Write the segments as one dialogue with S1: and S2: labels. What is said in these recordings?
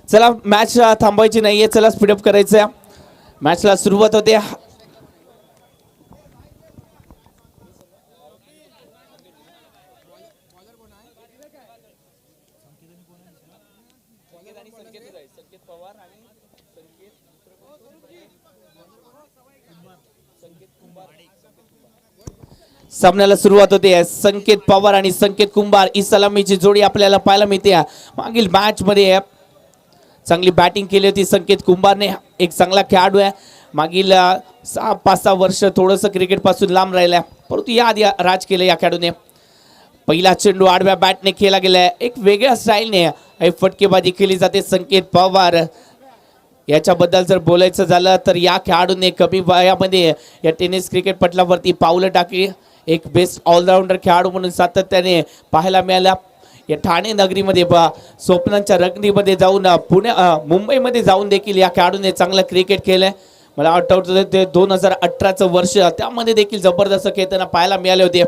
S1: चला मॅच थांबवायची नाहीये, चला स्पीडअप करायचं, मॅचला सुरुवात होते। सामन्याला सुरुवात होते। संकेत पवार आणि संकेत कुंभार ही सलामीची जोडी आपल्याला पाहायला मिळते। मागील मॅच मध्ये चांगली बॅटिंग केली होती संकेत कुंभारने, एक चांगला खेळाडू आहे। मागील 5-6 वर्ष थोडंसं क्रिकेट पासून लांब राहिला, परंतु याआधी राज केले या खेळाडूने। पहिला चेंडू आडव्या बॅटने केला गेलाय, एक वेगळ्या स्टाईलने फटकेबाजी केली जाते। संकेत पवार याच्याबद्दल जर बोलायचं झालं तर या खेळाडूने कमी वयामध्ये या टेनिस क्रिकेट पटलावरती पावलं टाकली। एक बेस्ट ऑलराऊंडर खेळाडू म्हणून सातत्याने पाहायला मिळाला। या ठाणे नगरीमध्ये स्वप्नांच्या रंगणीमध्ये जाऊन मुंबईमध्ये जाऊन देखील या खेळाडूने चांगलं क्रिकेट केलंय। मला आठवतं ते 2018चं वर्ष, त्यामध्ये देखील जबरदस्त खेळताना पाहायला मिळाले होते।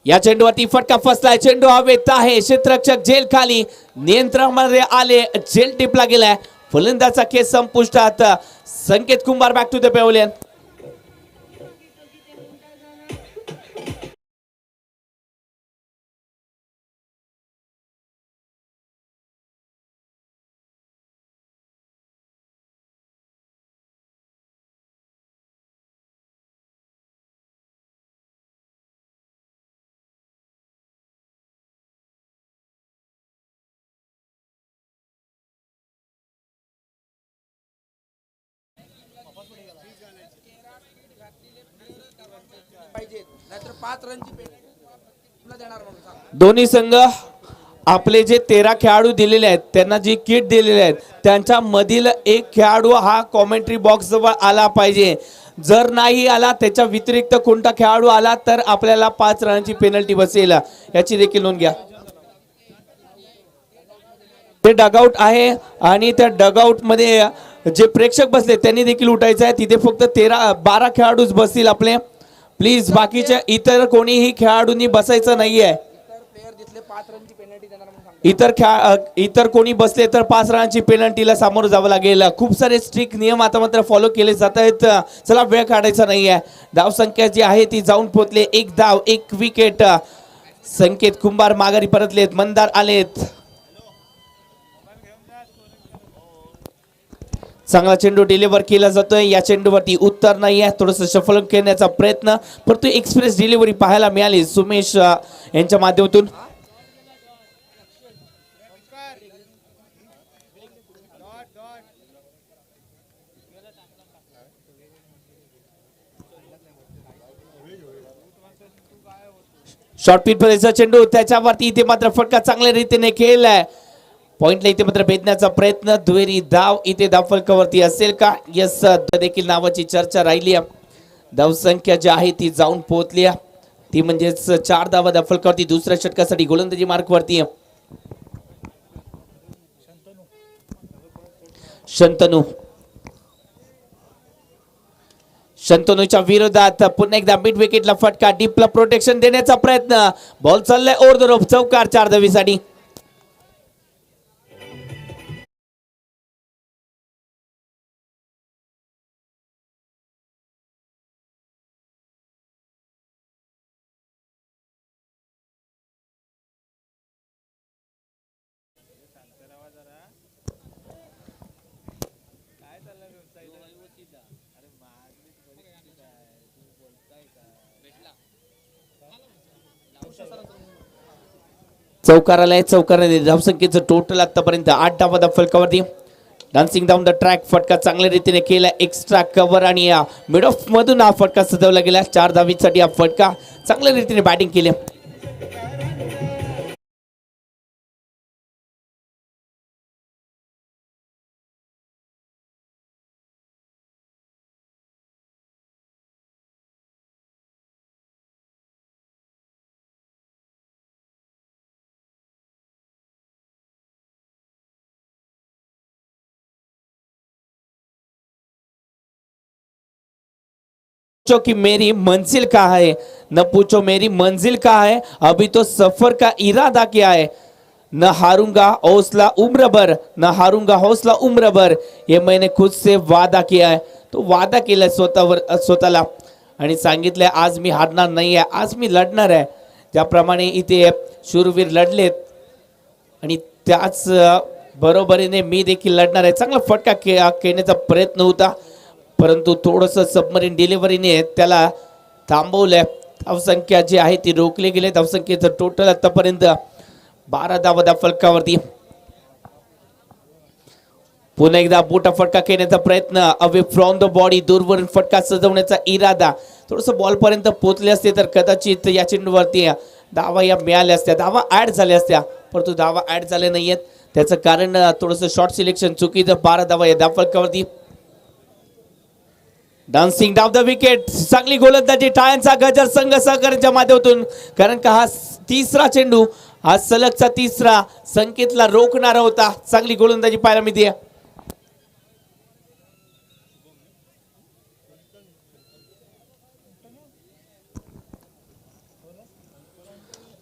S1: या चेंडूवरती फटका फसलाय, चेंडू हवेत आहे, क्षेत्ररक्षक झेल खाली, नियंत्रणामध्ये आले, झेल टिपला गेलाय, फलंदाचा केस संपुष्टात। संकेत कुंभार बॅक टू द पॅव्हलियन। दोन्ही संघ आपले जे 13 खेळाडू दिलेले आहेत, त्यांना जी किट दिलेले आहेत, त्यांच्या मधील एक खेळाडू हा कॉमेंट्री बॉक्स जवळ आला पाहिजे। जर नाही आला, त्याच्या व्यतिरिक्त कोणता खेळाडू आला तर आपल्याला 5 रनांची पेनल्टी बसेल, याची देखील नोंद घ्या। ते डगआउट आहे आणि त्या डगआउट मध्ये जे प्रेक्षक बसले त्यांनी देखील उठायचं आहे। तिथे फक्त 12 खेळाडूच बसतील आपले, प्लीज बाकीच्या इतर कोणीही खेळाडूंनी बसायचं नाहीये। इतर कोणी बसले तर 5 रनांची पेनल्टीला सामोरं जावं लागेल। खूप सारे स्ट्रिक्ट नियम आता मात्र फॉलो केले जात आहेत। चला वेळ काढायचा नाहीये, धाव संख्या जी आहे ती जाऊन पोहोचले, 1 धाव 1 विकेट। संकेत कुंभार माघारी परतलेत, मंदार आलेत। चांगला चेंडू डिलिव्हर केला जातोय, या चेंडूवरती उत्तर नाही आहे, थोडंसं शफल करण्याचा प्रयत्न, परंतु एक्सप्रेस डिलिव्हरी पाहायला मिळाली सुमेश यांच्या माध्यमातून। शॉर्ट पिच पर्यंतचा चेंडू, त्याच्यावरती इथे मात्र फटका चांगल्या रीतीने केलाय, पॉइंटला इथे मात्र भेदण्याचा प्रयत्न, दुहेरी धाव इथे धावफलकावरती असेल का? यस, देखील नावाची चर्चा राहिली। धाव संख्या जी आहे ती जाऊन पोहोचली, ती म्हणजेच 4 धावा धावफलकावरती, दुसऱ्या षटकासाठी गोलंदाजी मार्कवरती शंतनूच्या विरोधात पुन्हा एकदा मिड विकेटला फटका, डीपला प्रोटेक्शन देण्याचा प्रयत्न, बॉल चाललाय ओव्हर द रोप, चौकार 4 धावीसाठी। चौकार आलाय, चौकाराने धावसंख्येचं टोटल आतापर्यंत 8 धावा धावफलकावरती। डान्सिंग डाऊन द ट्रॅक फटका चांगल्या रीतीने केला, एक्स्ट्रा कव्हर आणि मिड ऑफ मधून हा फटका सजवला गेला। 4 धावीसाठी हा फटका, चांगल्या रीतीने बॅटिंग केली। पूछो कि मेरी मंजिल कहाँ है, न पूछो मेरी मंजिल कहाँ है, अभी तो सफर का इरादा क्या है। न हारूंगा हौसला उम्र भर, न हारूंगा हौसला उम्र भर, ये मैंने खुद से वादा किया है. तो वादा केलाय स्वतःला आणि सांगितलंय आज मी हारणार नाही आहे, आज मी लढणार आहे. ज्याप्रमाणे इथे शूरवीर लढलेत आणि त्याच बरोबरीने मी देखील लढणार आहे. चांगला फटका खेळण्याचा प्रयत्न होता, परंतु थोडंसं सबमरीन डिलिव्हरीने त्याला थांबवलंय. धावसंख्या जी आहे ती रोखली गेली. धावसंख्येचं टोटल आतापर्यंत 12 धावा फलकावरती. पुन्हा एकदा मोठा फटका खेळण्याचा प्रयत्न, अवे फ्रॉम द बॉडी, दूरवरून फटका सजवण्याचा इरादा. थोडंसं बॉल पर्यंत पोहोचले असते तर कदाचित या चेंडूवरती धावा या मिळाल्या असत्या, धावा ऍड झाल्या असत्या, परंतु धावा ऍड झाल्या नाहीयेत. त्याचं कारण थोडंसं शॉर्ट सिलेक्शन चुकीचं. 12 धावा या फलकावरती. डान्सिंग डाव द विकेट, चांगली गोलंदाजी, टाळ्यांचा गजर संघ सहकार्याच्या माध्यमातून, कारण का हा तिसरा चेंडू, हा सलगचा तिसरा संकेतला रोखणारा होता. चांगली गोलंदाजी पाहायला मिळते.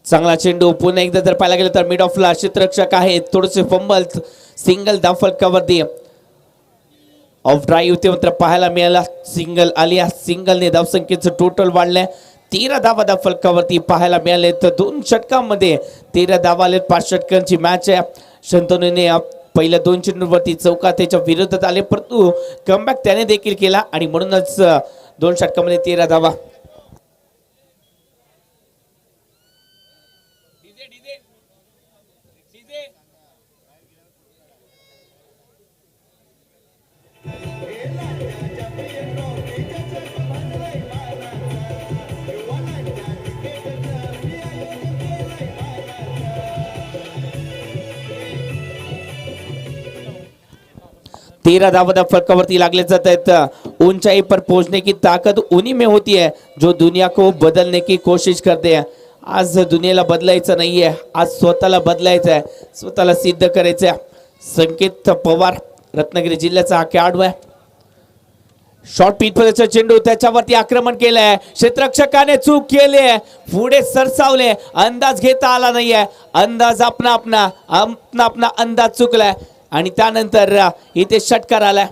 S1: चांगला चेंडू पुन्हा एकदा जर पाहायला गेलं तर मिड ऑफला क्षेत्ररक्षक आहे, थोडेसे फंबल, सिंगल धाव फलकावरती. ऑफ ड्राईव्ह ते मात्र पाहायला मिळाला, सिंगल आली. सिंगलने धावसंख्येचं टोटल वाढलंय. 13 धावा फलकावरती पाहायला मिळाले. तर 2 षटकांमध्ये 13 धावा आले. 5 षटकांची मॅच आहे. शंतनूने पहिल्या 2 चेंडूंवरती चौका त्याच्या विरोधात आले, परंतु कमबॅक त्याने देखील केला आणि म्हणूनच 2 षटकांमध्ये 13 धावा. तेरह धावा फलकावरती लागले जात आहेत. ऊंचाई पर पहुंचने की ताकत उन्हीं में होती है जो दुनिया को बदलने की कोशिश करते हैं. आज दुनियाला बदलायचं नाहीये, आज स्वतःला बदलायचं आहे, स्वतःला सिद्ध करायचं आहे. संकेत पवार रत्नागिरी जिल्ह्याचा हा खेळाडू आहे. शॉर्ट पिचचा चेंडू, त्याच्यावरती आक्रमण केलंय, क्षेत्ररक्षकाने चूक केली आहे, पुढे सरसावले, अंदाज घेता आला नाहीये. अंदाज आपला अंदाज चुकलाय आणि त्यानंतर इथे षटकार आलाय.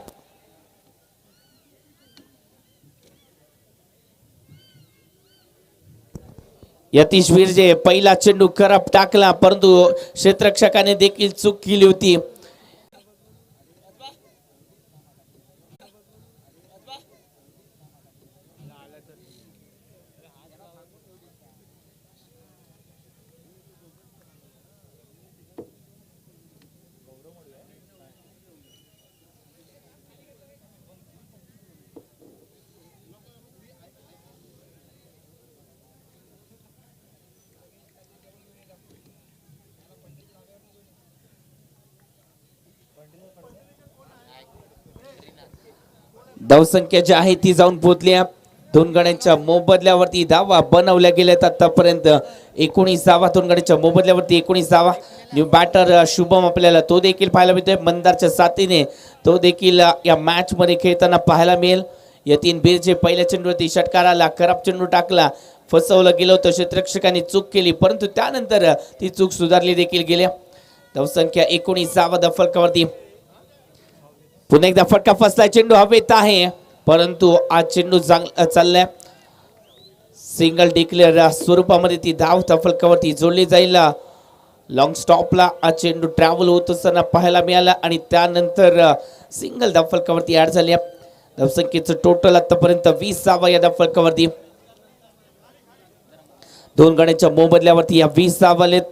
S1: यतीश विरजे पहिला चेंडू करप टाकला, परंतु क्षेत्ररक्षकाने देखील चूक केली होती. धावसंख्या जी आहे ती जाऊन पोहोचली. 2 गड्यांच्या मोबदल्यावरती धावा बनवल्या गेल्यात. आतापर्यंत 19 धावा, 2 गड्यांच्या मोबदल्यावरती 19 धावा. न्यू बॅटर शुभम आपल्याला तो देखील पाहायला मिळतोय. मंदारच्या साथीने तो देखील या मॅच मध्ये खेळताना पाहायला मिळेल. यतीन बिरजे पहिल्या चेंडूवरती षटकार आला, खराब चेंडू टाकला, फसवलं गेलं होतं, क्षेत्ररक्षकाने चूक केली, परंतु त्यानंतर ती चूक सुधारली देखील गेली. धावसंख्या 19 धावा फलकावरती. पुन्हा एकदा फटका फसलाय, चेंडू हवेत आहे, परंतु आज चेंडू चाललाय. सिंगल डिक्लेअर स्वरूपामध्ये ती धाव फलकावरती जोडली जाईल. लॉंग स्टॉपला हा चेंडू ट्रॅव्हल होत असताना पाहायला मिळाला आणि त्यानंतर सिंगल धाव फलकावरती ऍड झाली. धावसंख्येचं टोटल आतापर्यंत 20 धावा या फलकावरती. 2 गड्यांच्या मोबदल्यावरती या 20 धावा आलेत.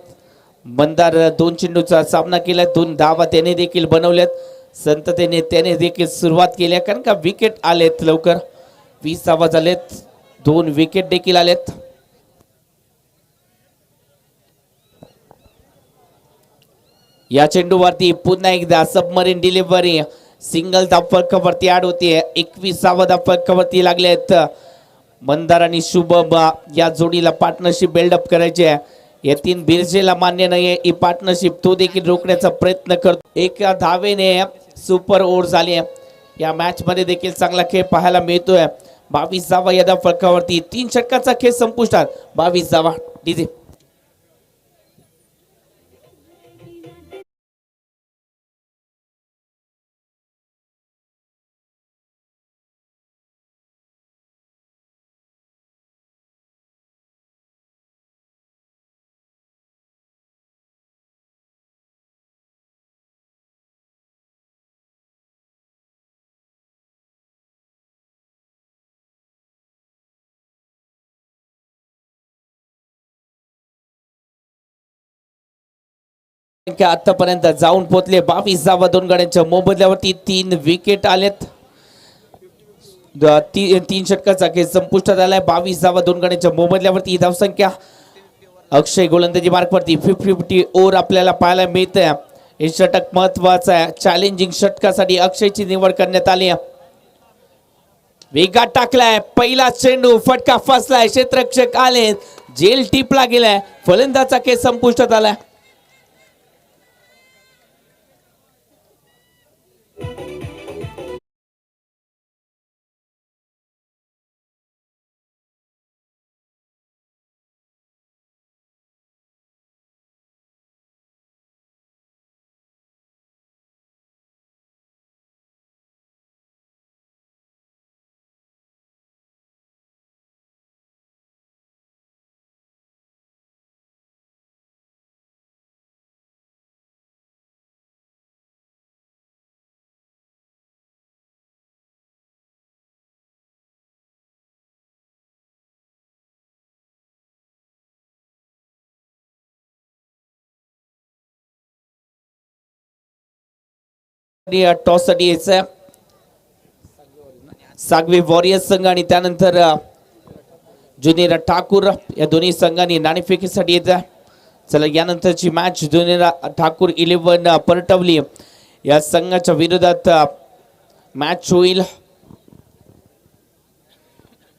S1: मंदार 2 चेंडूचा सामना केलाय, 2 धावा त्याने देखील बनवल्यात. संततेने त्याने देखील सुरुवात केली, कारण का विकेट आलेत लवकर. 20 धावा झालेत, 2 विकेट देखील आलेत. या चेंडूवरती पुन्हा एकदा सबमरीन डिलिव्हरी, सिंगल धाव फलकावरती ऍड होतीये. 21 धावा फलकावरती लागले आहेत. मंदार आणि शुभम या जोडीला पार्टनरशिप बिल्डअप करायची आहे. यतीन बिरजेला मान्य नाहीये ही पार्टनरशिप, तो देखील रोखण्याचा प्रयत्न करतो. एका धावेने सुपर ओव्हर झाली. या मॅच मध्ये देखील चांगला खेळ पाहायला मिळतोय. 22 धावा या फलकावरती. 3 षटकाचा खेळ संपुष्टात. 22 धावा. डीजे आतापर्यंत जाऊन पोहोचले 22 धावा दोन गड्यांच्या मोबदल्यावरती 3 विकेट आलेत. तीन षटकाचा खेळ संपुष्टात आलाय. 22 धावा दोन गड्यांच्या मोबदल्यावरती धावसंख्या. अक्षय गोलंदाजी मार्कवरती 50-50 ओव्हर आपल्याला पाहायला मिळतंय. हे षटक महत्वाचं आहे. चॅलेंजिंग षटकासाठी अक्षयची निवड करण्यात आली. वेगात टाकलाय पहिला चेंडू, फटका फसलाय, क्षेत्ररक्षक आले, जेल टिपला गेलाय. फलंदाचा खेळ संपुष्टात आलाय. टॉस साठी यायचं सागवे वॉरियर्स संघ आणि त्यानंतर जुनेरा ठाकूर या दोन्ही संघांनी नाणेफेकीसाठी येत. चला यानंतरची मॅच जुनेरा ठाकूर 11 परटवली या संघाच्या विरोधात मॅच होईल.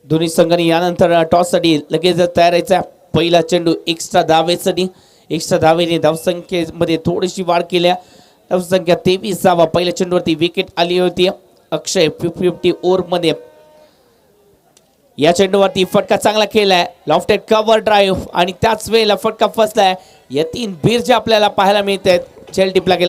S1: दोन्ही संघांनी यानंतर टॉस साठी लगेच तयार व्हायचा. पहिला चेंडू एक्स्ट्रा धावेसाठी. एक्स्ट्रा धावेने धावसंख्येमध्ये थोडीशी वाढ केल्या. धावसंख्या 23 धावा. पहिल्या चेंडूवरती विकेट आली होती. अक्षय 50-50 ओव्हर मध्ये या चेंडूवरती फटका चांगला केलाय. लॉफ्टेड कव्हर ड्राईव्ह आणि त्याच वेळेला फटका फसलाय. या 3 बीरजे आपल्याला पाहायला मिळत आहेत. चेल टिपला गेला.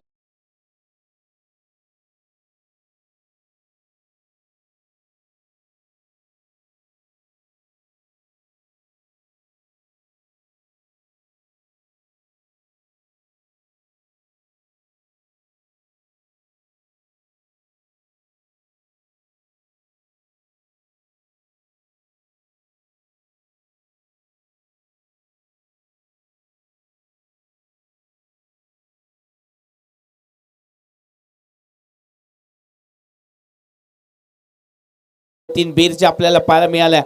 S1: तीन बीरच्या आपल्याला पाहायला मिळाल्या.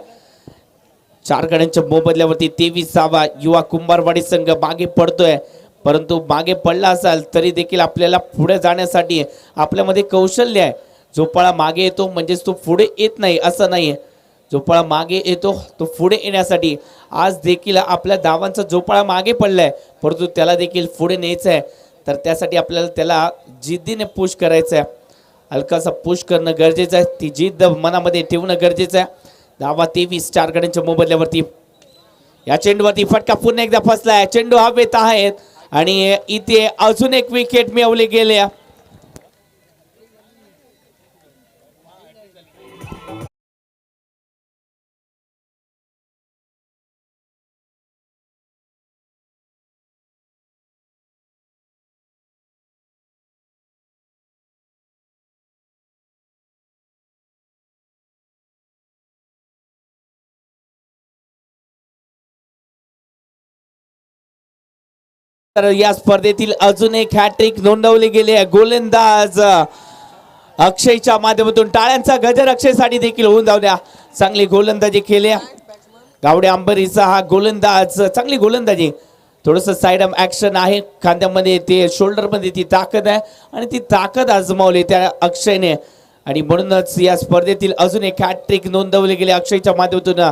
S1: 4 गड्यांच्या मोबदल्यावरती 23 धावा. युवा कुंभारवाडी संघ मागे पडतोय, परंतु मागे पडला असाल तरी देखील आपल्याला पुढे जाण्यासाठी आपल्यामध्ये कौशल्य आहे. जो पळा मागे येतो म्हणजेच तो पुढे येत नाही असं नाहीये. जो पळा मागे येतो तो पुढे येण्यासाठी आज देखील आपल्या धावांचा जो पळा मागे पडलाय परंतु त्याला देखील पुढे न्यायचं आहे. तर त्यासाठी आपल्याला त्याला जिद्दीने पुश करायचं आहे. हलकासा पुश करणं गरजेचं आहे. ती जिद्द मनामध्ये ठेवणं गरजेचं आहे. धावा 23 4 गड्यांच्या मोबदल्यावरती. या चेंडूवरती फटका पुन्हा एकदा फसलाय. चेंडू हवेत आहेत आणि इथे अजून एक विकेट मिळवली गेले. तर या स्पर्धेतील अजून एक हॅट्रिक नोंदवली गेली आहे. गोलंदाज अक्षयच्या माध्यमातून टाळ्यांचा गजर अक्षयसाठी देखील होऊन जाऊ द्या. चांगली गोलंदाजी केली गावडे अंबरीचा हा गोलंदाज. चांगली गोलंदाजी. थोडस साइड ऍक्शन आहे खांद्यामध्ये, ते शोल्डर मध्ये ती ताकद आहे आणि ती ताकद आजमावली त्या अक्षयने आणि म्हणूनच या स्पर्धेतील अजून एक हॅट्रिक नोंदवली गेली अक्षयच्या माध्यमातून.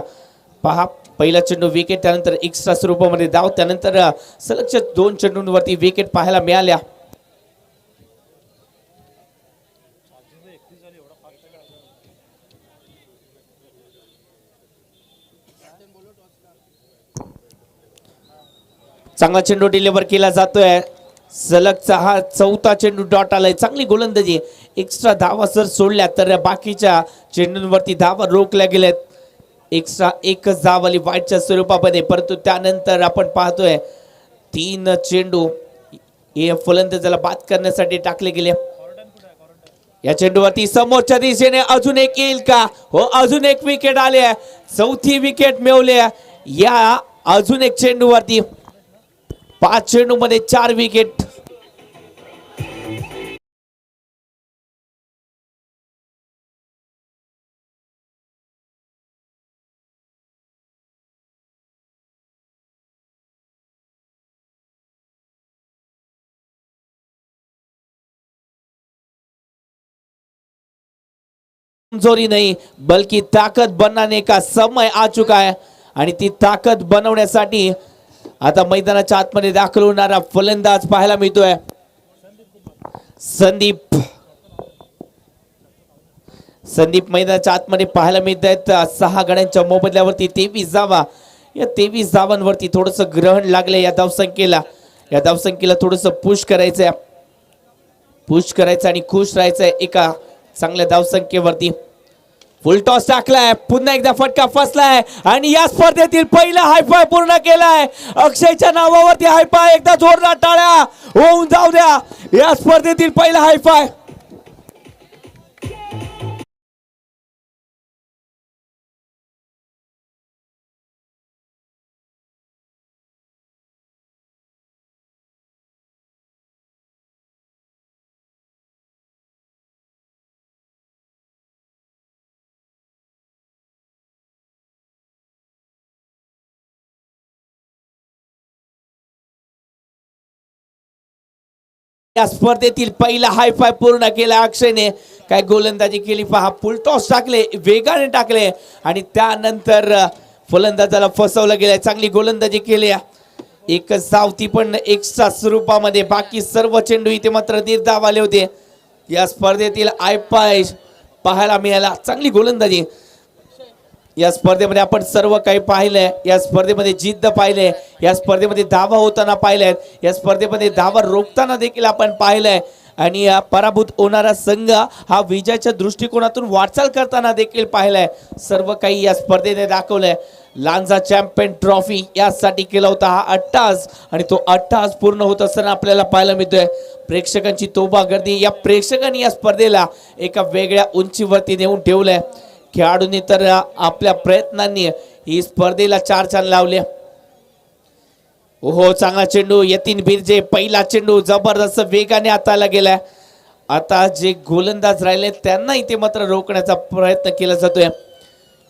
S1: पहा पहिला चेंडू विकेट, त्यानंतर एक्स्ट्रा स्वरूपामध्ये धाव, त्यानंतर सलग 2 चेंडूंवरती विकेट पाहायला मिळाल्या. चांगला चेंडू डिलिव्हर केला जातोय. सलगचा हा 4था चेंडू डॉट आलाय. चांगली गोलंदाजी. एक्स्ट्रा धावा जर सोडल्या तर बाकीच्या चेंडूंवरती धावा रोखल्या गेल्यात. एक्स्ट्रा एकच धाव आली वाईटच्या स्वरूपामध्ये, परंतु त्यानंतर आपण पाहतोय 3 चेंडू हे फलंदाजाला बाद करण्यासाठी टाकले गेले. या चेंडूवरती समोरच्या दिशेने अजून एक येईल का? हो, अजून एक विकेट आले. 4थी विकेट मिळवली या अजून एक चेंडूवरती. 5 चेंडू मध्ये 4 विकेट. कमजोरी नहीं बल्कि ताकत बनाने का समय आ चुका है आणि ती ताकद बनवण्यासाठी आता मैदानाच्या आतमध्ये दाखल होणारा फलंदाज पाहायला मिळतोय संदीप मैदानाच्या आतमध्ये पाहायला मिळत आहेत 6 गड्यांच्या मोबदल्यावरती 23 धावा या 23 धावांवरती थोडस ग्रहण लागले या धावसंख्येला थोडस पुश करायचंय आणि खुश राहायचंय एका चांगल्या धावसंख्येवरती फुल टॉस टाकलाय पुन्हा एकदा फटका फसलाय आणि या स्पर्धेतील पहिला हायफाय पूर्ण केलाय अक्षयच्या नावावरती हायफाय एकदा जोरदार टाळ्या होऊन जाऊ द्या या स्पर्धेतील पहिला हायफाय या स्पर्धेतील पहिला हायफाय पूर्ण केला अक्षयने काय गोलंदाजी केली पहा फुल टॉस टाकले वेगाने टाकले आणि त्यानंतर फलंदाजाला फसवलं गेलं चांगली गोलंदाजी केली एक सावती पण एक्स्ट्रा स्वरूपामध्ये बाकी सर्व चेंडू इथे मात्र निर्धाव आले होते या स्पर्धेतील हायफाय पाहायला मिळाला चांगली गोलंदाजी या स्पर्धेमध्ये आपण सर्व काही पाहिलंय या स्पर्धेमध्ये जिद्द पाहिलंय या स्पर्धेमध्ये धावा होताना पाहिल्यात या स्पर्धेमध्ये धावा रोखताना देखील आपण पाहिलंय आणि पराभूत होणारा संघ हा विजयाच्या दृष्टिकोनातून वाटचाल करताना देखील पाहिलंय सर्व काही या स्पर्धेने दाखवलंय लांजा चॅम्पियन ट्रॉफी यासाठी केला होता हा अट्टास आणि तो अट्टास पूर्ण होत असताना आपल्याला पाहायला मिळतोय प्रेक्षकांची तोबा गर्दी या प्रेक्षकांनी या स्पर्धेला एका वेगळ्या उंचीवरती नेऊन ठेवलंय खेळाडूंनी तर आपल्या प्रयत्नांनी ही स्पर्धेला 4 चांद लावले ओहो चांगला चेंडू यतीन बिरजे पहिला चेंडू जबरदस्त वेगाने हाताला गेलाय आता जे गोलंदाज राहिले त्यांना इथे मात्र रोखण्याचा प्रयत्न केला जातोय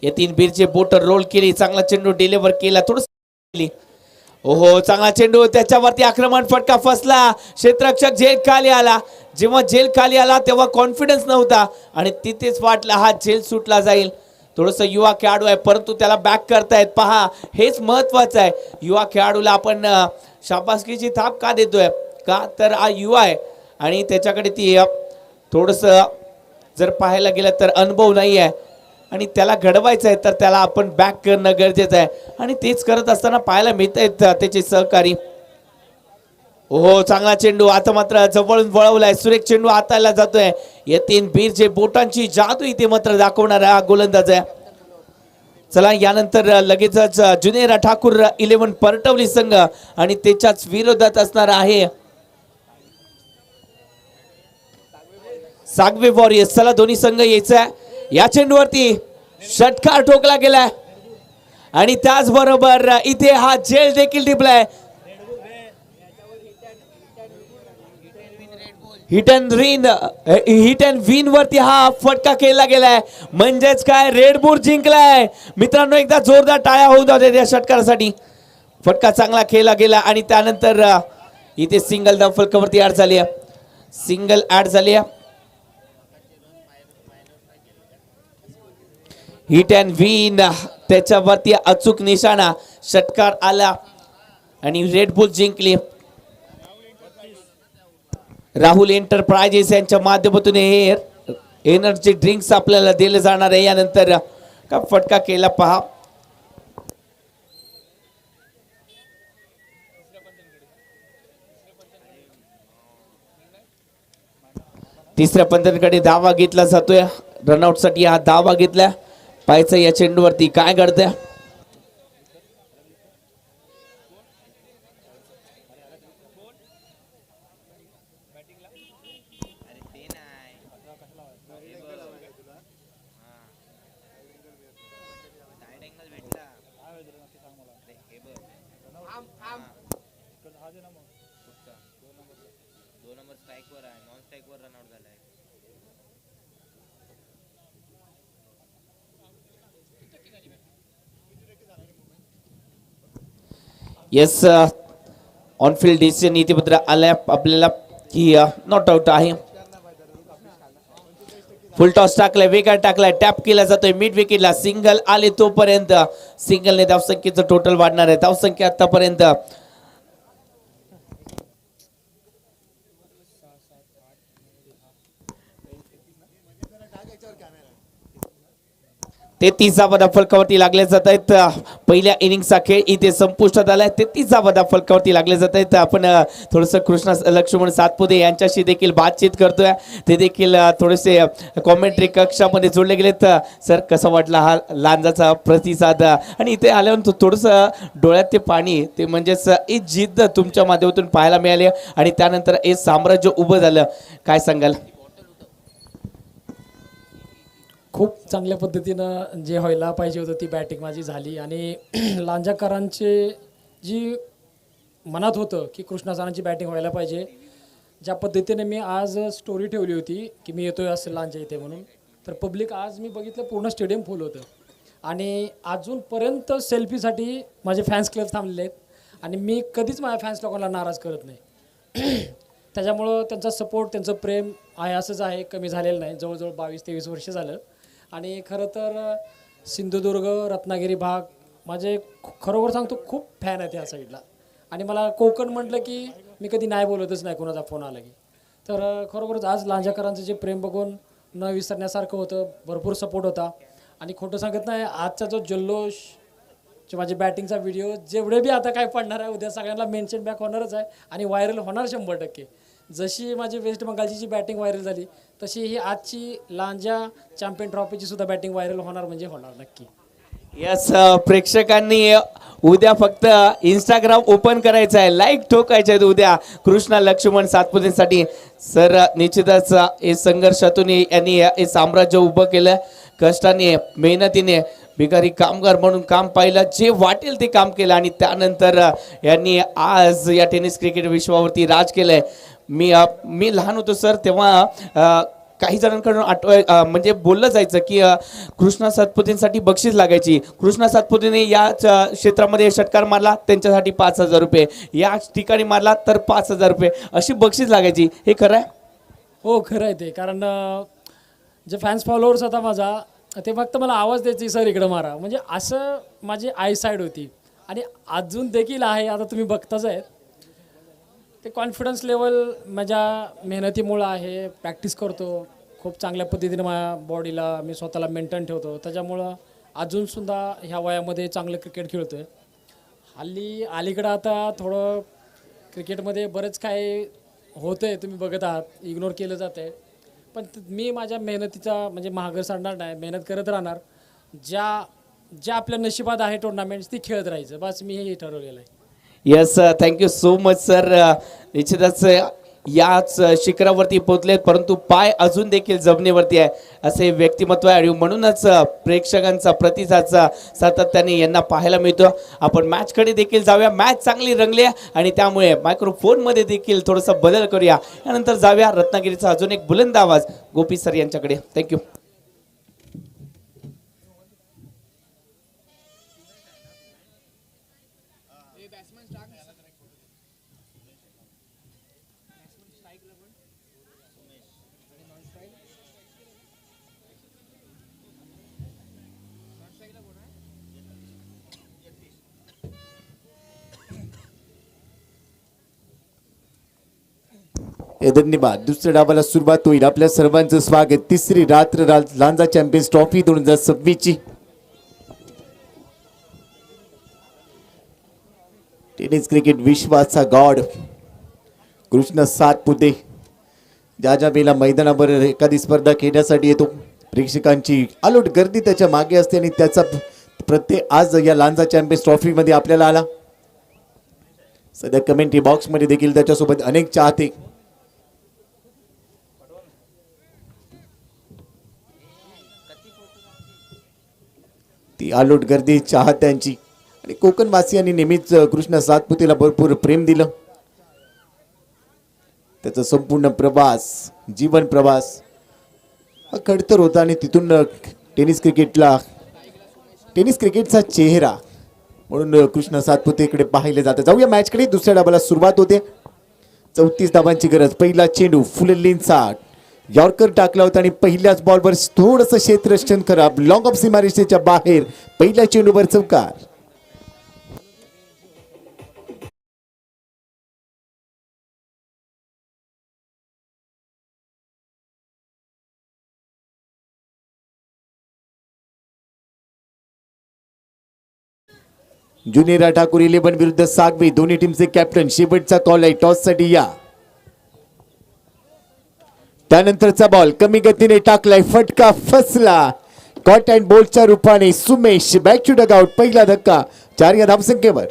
S1: यतीन बिरजे बोटर रोल केली चांगला चेंडू डिलिव्हर केला थोडं ओहो चांगला चेंडू त्याच्यावरती आक्रमण फटका फसला क्षेत्ररक्षक झेल खाली आला जेव्हा झेल खाली आला तेव्हा कॉन्फिडन्स नव्हता आणि तिथेच वाटला हा झेल सुटला जाईल थोडस युवा खेळाडू आहे परंतु त्याला बॅक करतायत पहा हेच महत्वाचं आहे युवा खेळाडूला आपण शाबासकीची थाप का देतोय का तर हा युवा आहे आणि त्याच्याकडे ती थोडस जर पाहायला गेलं तर अनुभव नाही आहे आणि त्याला घडवायचं आहे तर त्याला आपण बॅक करणं गरजेचं आहे आणि तेच करत असताना पाहायला मिळत आहेत त्याचे सहकारी ओहो चांगला चेंडू आता मात्र जवळून वळवलाय सुरेख चेंडू हाताला जातोय यतीन बिरजे बोटांची जादू इथे मात्र दाखवणारा गोलंदाज आहे चला यानंतर लगेचच जुनेरा ठाकूर 11 परटवली संघ आणि त्याच्याच विरोधात असणार आहे सागवे वॉरियर्स चला दोन्ही संघ यायचा या चेंडूवरती षटकार ठोकला गेलाय आणि त्याचबरोबर इथे हा झेल देखील टिपलाय हिट अँड विन वरती हा फटका केला गेलाय म्हणजेच काय रेड बुल जिंकलाय मित्रांनो एकदा जोरदार टाळ्या होऊ द्या या षटकारासाठी फटका चांगला खेळला गेला आणि त्यानंतर इथे सिंगल धाव फलकावरती ऍड झाली सिंगल ऍड झाली हिट अँड विन त्याच्यावरती अचूक निशाणा षटकार आला आणि रेड बुल जिंकली राहुल एंटरप्राइजेस यांच्या माध्यमातून हे एनर्जी ड्रिंक्स आपल्याला दिले जाणार आहे यानंतर का फटका केला पहा तिसऱ्या पंचांकडे धावा घेतला जातोय रनआउट साठी हा धावा घेतला पाहायचं या चेंडूवरती काय घडतंय येस ऑन फील्ड डिसिजन इथे पत्र आल्या आपल्याला की नॉट आउट आहे फुल टॉस टाकलाय, वेगळा टाकलाय, टॅप केला जातोय मिड विकेटला. सिंगल आले तोपर्यंत सिंगलने धावसंख्येचं टोटल वाढणार आहे. धावसंख्या आतापर्यंत ते 30 धावा फलकावरती लागले जात आहेत. पहिल्या इनिंगचा खेळ इथे संपुष्टात आलाय. ते 30 धावा फलकावरती लागले जात आहेत. आपण थोडस कृष्णा लक्ष्मण सातपुते यांच्याशी देखील बातचीत करतोय. ते देखील थोडेसे कॉमेंट्री कक्षामध्ये जोडले गेलेत. सर, कसा वाटला हा लांजाचा प्रतिसाद? आणि इथे आल्यानंतर थोडस डोळ्यात ते पाणी, ते म्हणजेच एक जिद्द तुमच्या माध्यमातून पाहायला मिळाली आणि त्यानंतर एक साम्राज्य उभं झालं. काय सांगाल?
S2: खूप चांगल्या पद्धतीनं जे व्हायला पाहिजे होतं ती बॅटिंग माझी झाली. आणि लांजाकरांचे जी मनात होतं की कृष्णा सरांची बॅटिंग व्हायला पाहिजे, ज्या पद्धतीने मी आज स्टोरी ठेवली होती की मी येतोय असं लांजा इथे म्हणून, तर पब्लिक आज मी बघितलं पूर्ण स्टेडियम फुल होतं. आणि अजूनपर्यंत सेल्फीसाठी माझे फॅन्स क्लब थांबलेले आहेत आणि मी कधीच माझ्या फॅन्स लोकांना नाराज करत नाही. त्याच्यामुळं त्यांचा सपोर्ट, त्यांचं प्रेम आहे असंच आहे, कमी झालेलं नाही. जवळजवळ 22-23 वर्ष झालं. आणि खरं तर सिंधुदुर्ग, रत्नागिरी भाग माझे खरोखर सांगतो खूप फॅन आहेत ह्या साईडला. आणि मला कोकण म्हटलं की मी कधी नाही बोलतच नाही कोणाचा फोन आला की. तर खरोखरच आज लांजाकरांचं जे प्रेम बघून न विसरण्यासारखं होतं. भरपूर सपोर्ट होता. आणि खोटं सांगत नाही, आजचा जो जल्लोष, जो माझी बॅटिंगचा व्हिडिओ जेवढे बी आता काय पडणार आहे, उद्या सगळ्यांना मेन्शन बॅक होणारच आहे आणि व्हायरल होणार 100%. जशी माझी वेस्ट बंगालची जी बॅटिंग व्हायरल झाली, तशी ही आजची लांजा चॅम्पियन ट्रॉफीची सुद्धा बॅटिंग व्हायरल होणार म्हणजे होणार नक्की.
S1: यस, प्रेक्षकांनी उद्या फक्त इंस्टाग्राम ओपन करायचं आहे, लाईक ठोकायचे आहेत उद्या कृष्णा लक्ष्मण सातपुतेसाठी. सर, निश्चितच हे संघर्षातून यांनी हे साम्राज्य उभं केलं. कष्टाने, मेहनतीने, बिगारी कामगार म्हणून काम पाहिलं, जे वाटेल ते काम केलं आणि त्यानंतर यांनी आज या टेनिस क्रिकेट विश्वावरती राज केलंय. मी लहान होतो सर, तेव्हा काही जणांकडून म्हणजे बोललं जायचं की कृष्णा सातपुतेंसाठी बक्षीस लागायची. कृष्णा सातपुतेने या क्षेत्रामध्ये षटकार मारला त्यांच्यासाठी 5,000 रुपये, या ठिकाणी मारला तर 5,000 रुपये, अशी बक्षीस लागायची. हे खरं आहे?
S2: हो, खरं आहे ते. कारण जे फॅन्स फॉलोअर्स होता माझा, ते फक्त मला आवाज द्यायची, सर इकडं मारा, म्हणजे असं माझी आय साईड होती. आणि अजून देखील आहे, आता तुम्ही बघताच आहेत. ते कॉन्फिडन्स लेवल माझ्या मेहनतीमुळं आहे. प्रॅक्टिस करतो खूप चांगल्या पद्धतीने, माझ्या बॉडीला मी स्वतःला मेंटेन ठेवतो. त्याच्यामुळं अजूनसुद्धा ह्या वयामध्ये चांगलं क्रिकेट खेळतो आहे. हल्ली अलीकडं आता थोडं क्रिकेटमध्ये बरेच काय होतं आहे, तुम्ही बघत आहात, इग्नोर केलं जातं आहे. पण मी माझ्या मेहनतीचा म्हणजे मागं सरणार नाही, मेहनत करत राहणार. ज्या आपल्या नशिबात आहे टुर्नामेंट्स ती खेळत राहायचं, बस मी हे ठरवलेलं आहे.
S1: Yes, thank you so much sir. निश्चितच याच शिखरावरती पोहोचलेत, परंतु पाय अजून देखील जमिनीवरती आहे असे व्यक्तिमत्व आहे आणि म्हणूनच प्रेक्षकांचा प्रतिसाद सातत्याने यांना पाहायला मिळतो. आपण मॅचकडे देखील जाऊया. मॅच चांगली रंगली आणि त्यामुळे मायक्रोफोनमध्ये देखील थोडासा बदल करूया. यानंतर जाऊया रत्नागिरीचा अजून एक बुलंद आवाज गोपी सर यांच्याकडे. थँक्यू.
S3: धन्यवाद. दुसऱ्या डावाला सुरुवात होईल. आपल्या सर्वांचं स्वागत. तिसरी रात्र लांजा चॅम्पियन्स ट्रॉफी 2026 ची. टेनिस क्रिकेट विश्वाचा गॉड कृष्णा सातपुते ज्या वेळेला मैदानावर एखादी स्पर्धा खेळण्यासाठी येतो, प्रेक्षकांची अलोट गर्दी त्याच्या मागे असते आणि त्याचा प्रत्यय आज या लांजा चॅम्पियन्स ट्रॉफी मध्ये आपल्याला आला. सध्या कमेंट्री बॉक्स मध्ये देखील त्याच्यासोबत अनेक चाहते. ती आलोट गर्दी चाहत्यांची आणि कोकणवासियांनी नेहमीच कृष्णा सातपुतेला भरपूर प्रेम दिलं. त्याचा संपूर्ण प्रवास, जीवन प्रवास हा खडतर होता आणि तिथून टेनिस क्रिकेटचा चेहरा म्हणून कृष्णा सातपुतेकडे पाहिले जाते. जाऊया मॅचकडे. दुसऱ्या डावाला सुरुवात होते. 34 धावांची गरज. पहिला चेंडू फुललींचा यॉर्कर टाकला होता आणि पहिल्याच बॉलवर थोडंसं क्षेत्ररक्षण खराब, लॉंग ऑफ सीमारेषेच्या बाहेर, पहिल्या चेंडूवर चौकार. जुनेरा ठाकूर 11 विरुद्ध सागवी, दोन्ही टीमचे कॅप्टन. शेवटचा कॉल आहे टॉस साठी. या त्यानंतरचा बॉल कमी गतीने टाकलाय, फटका फसला. कॉट अँड बोल्टच्या रूपाने सुमेश बॅक टू डगआउट. पहिला धक्का 4 या धावसंख्येवर.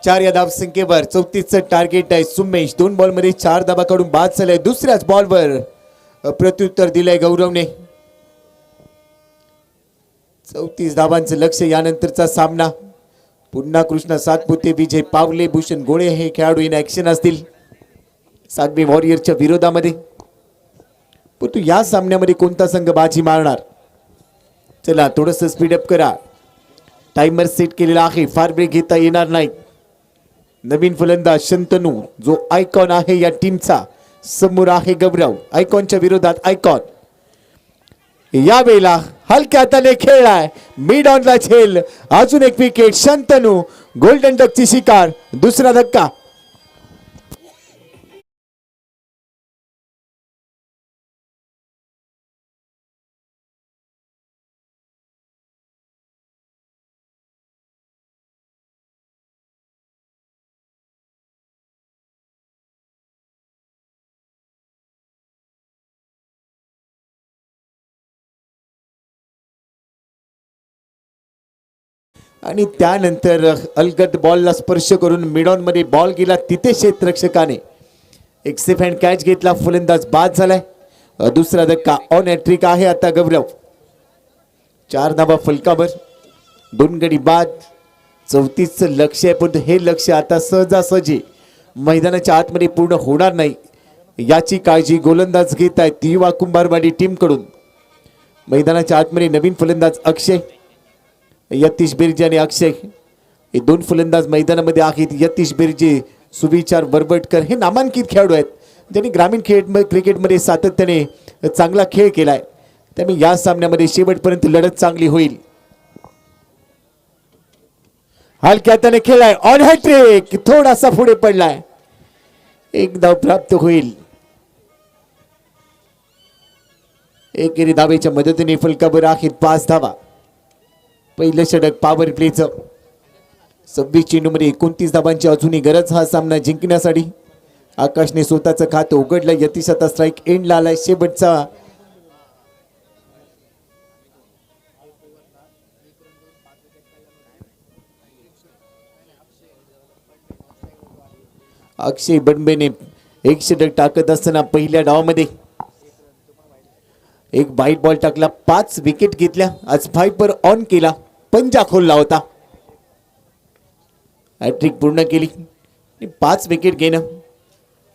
S3: चार या धावसंख्येवर 34चं टार्गेट आहे. सुमेश 2 बॉलमध्ये 4 धावा काढून बाद झालाय. दुसऱ्याच बॉलवर प्रत्युत्तर दिलंय गौरवने. 34 धावांचं लक्ष. यानंतरचा सामना पुन्हा कृष्णा सातपुते, विजय पावले, भूषण गोळे हे खेळाडू इन ऍक्शन असतील सागवी वॉरियरच्या विरोधामध्ये. परंतु या सामन्यामध्ये कोणता संघ बाजी मारणार? चला थोडंसं स्पीडअप करा. टाइमर सेट केलेला आहे, फार ब्रेक घेता येणार नाही. नवीन फलंदाज शंतनू जो आयकॉन आहे या टीमचा, समोर आहे गौरव. आयकॉनच्या विरोधात आयकॉन. यावेळेला हलक्या हाताने खेळलाय, मिड ऑनला झेल. अजून एक विकेट. शंतनू गोल्डन डकची शिकार. दुसरा धक्का. आणि त्यानंतर अलगद बॉलला स्पर्श करून मिडॉन मध्ये बॉल गेला, तिथे क्षेत्ररक्षकाने एक सेफ हँड कॅच घेतला. फलंदाज बाद झालाय. दुसरा धक्का. ऑन हॅट्रिक आहे आता गौरव. 4 धावा फलकावर, 2 गडी बाद. 34चं लक्ष आहे, पण हे लक्ष आता सहजासहजी मैदानाच्या आतमध्ये पूर्ण होणार नाही याची काळजी गोलंदाज घेत आहेत युवा कुंभारवाडी टीम कडून. मैदानाच्या आतमध्ये नवीन फलंदाज अक्षय, यतीश बिर्जे आणि अक्षय हे 2 फलंदाज मैदानामध्ये आहेत. यतीश बिर्जे, सुविचार वरवटकर हे नामांकित खेळाडू आहेत ज्यांनी ग्रामीण क्रिकेटमध्ये सातत्याने चांगला खेळ केलाय. त्यामुळे या सामन्यामध्ये शेवटपर्यंत लढत चांगली होईल. हलक्या हाताने खेळलाय, ऑन हॅट्रिक. थोडासा पुढे पडलाय, 1 धाव प्राप्त होईल. एकेरी धावेच्या मदतीने फलकावर आहेत 5 धावा. पहिलं षटक पॉवर प्लेचं. 26 चेंडूमध्ये 29 धावांची अजूनही गरज हा सामना जिंकण्यासाठी. आकाशने स्वतःचं खातं उघडलं. यतीश आता स्ट्राईक एंडला आलाय. शेवटचा अक्षय बडबेने 1 षटक टाकत असताना पहिल्या डावामध्ये एक वाईट बॉल टाकला, 5 विकेट घेतल्या. आज 5 ऑन केला, पंजा खोलला होता. हॅट्रिक पूर्ण केली. 5 विकेट घेणं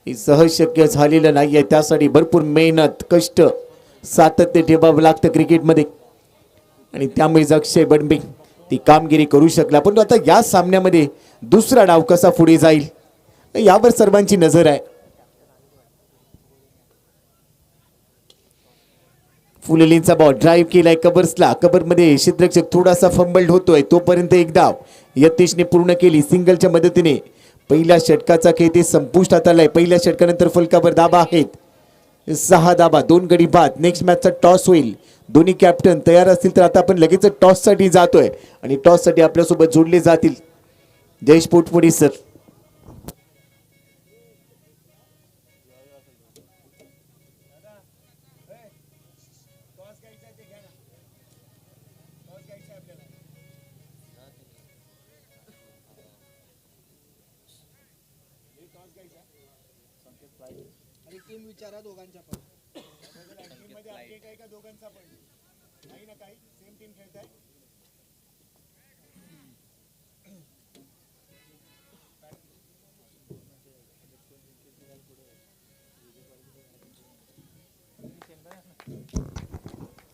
S3: हे सहज शक्य झालेलं नाहीये. त्यासाठी भरपूर मेहनत, कष्ट, सातत्य ठेवावं लागतं क्रिकेटमध्ये आणि त्यामुळे अक्षय बडबे ती कामगिरी करू शकला. पण आता या सामन्यामध्ये दुसरा डाव कसा पुढे जाईल यावर सर्वांची नजर आहे. फुलेलींचा बॉल ड्राईव्ह केलाय कबर्सला. कबरमध्ये क्षेत्ररक्षक थोडासा फंबल्ड होतोय, तोपर्यंत एक धाव यतीशने पूर्ण केली सिंगलच्या मदतीने. पहिल्या षटकाचा खेळ ते संपुष्टात आलाय. पहिल्या षटकानंतर फलकावर धाबा आहेत 6 धाबा, 2 गडी बाद. नेक्स्ट मॅचचा टॉस होईल. दोन्ही कॅप्टन तयार असतील तर आता आपण लगेच टॉस साठी जातोय आणि टॉस साठी आपल्यासोबत जोडले जातील जयेश पोटपुडी सर.
S4: आणि टीम विचारा दोघांच्या पण.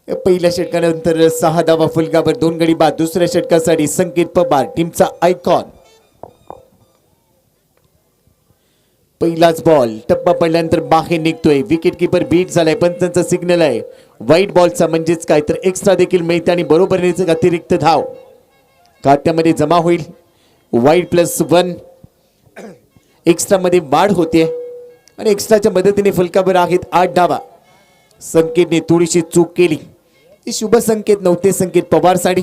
S3: पहिल्या षटकानंतर 6 धावा फुलकावर 2 गडी बाद. दुसऱ्या षटकासाठी संकेत पवार टीमचा आयकॉन. पहिलाच बॉल टप्पा पडल्यानंतर बाहेर निघतोय. विकेट किपर बीट झालाय, पंचांचा सिग्नल आहे व्हाईट बॉलचा, म्हणजेच काय तर एक्स्ट्रा देखील मिळते आणि बरोबरीचे अतिरिक्त धाव खात्यामध्ये जमा होईल. वाईट +1 एक्स्ट्रा मध्ये वाढ होते आणि एक्स्ट्राच्या मदतीने फलकावर आहेत 8 धावा. संकेतने थोडीशी चूक केली, ती शुभ संकेत नव्हते संकेत पवार साठी.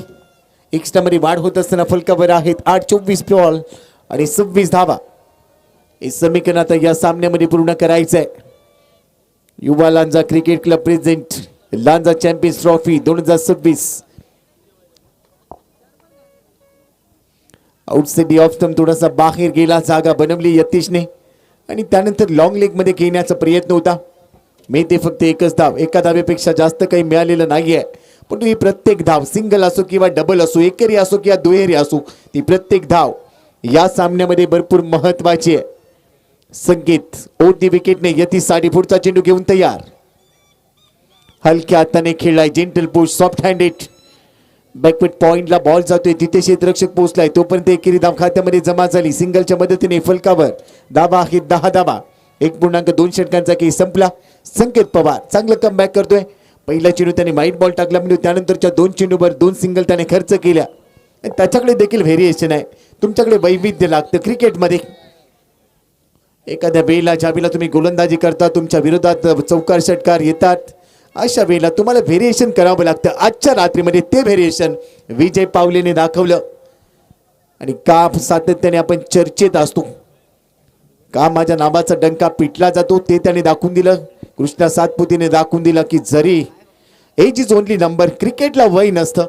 S3: एक्स्ट्रा मध्ये वाढ होत असताना फलकावर आहेत 8 24 बॉल आणि 26 धावा. हे समीकरण आता या सामन्यामध्ये पूर्ण करायचं आहे. युवा Lanja cricket club present Lanja champions trophy 2026. Outside off stump थोडासा बाहेर गेला, जागा बनवली यतीशने आणि त्यानंतर लॉंग लेग मध्ये खेळण्याचा प्रयत्न होता. मी ते फक्त एकच धाव, एका धावेपेक्षा जास्त काही मिळालेलं नाहीये. पण ही प्रत्येक धाव सिंगल असो किंवा डबल असो, एकेरी असो किंवा दुहेरी असो, ती प्रत्येक धाव या सामन्यामध्ये भरपूर महत्वाची आहे. संकेत ओढती विकेटने यतीश साठी पुढचा चेंडू घेऊन तयार. हलक्या हाताने खेळलाय, gentle push, soft handed. Backward पॉइंटला बॉल जातोय, तिथे क्षेत्ररक्षक पोहोचलाय, तोपर्यंत एकेरी धाव खात्यामध्ये जमा झाली. सिंगलच्या मदतीने फलकावर धावा आहेत 10 धावा. 1.2 षटकांचा खेळ संपला. संकेत पवार चांगलं कमबॅक करतोय. पहिला चेंडू त्याने वाईट बॉल टाकला, म्हणजे त्यानंतरच्या 2 चेंडूवर 2 सिंगल त्याने खर्च केल्या. त्याच्याकडे देखील व्हेरिएशन आहे. तुमच्याकडे वैविध्य लागतं क्रिकेटमध्ये. एखाद्या वेळेला ज्या वेळेला तुम्ही गोलंदाजी करता, तुमच्या विरोधात चौकार षटकार येतात, अशा वेळेला तुम्हाला व्हेरिएशन करावं लागतं. आजच्या रात्रीमध्ये ते व्हेरिएशन विजय पावलेने दाखवलं आणि का सातत्याने आपण चर्चेत असतो, का माझ्या नावाचा डंका पिटला जातो, ते त्याने दाखवून दिलं. कृष्णा सातपुतेने दाखवून दिलं की जरी एज इज ओनली नंबर, क्रिकेटला वय नसतं.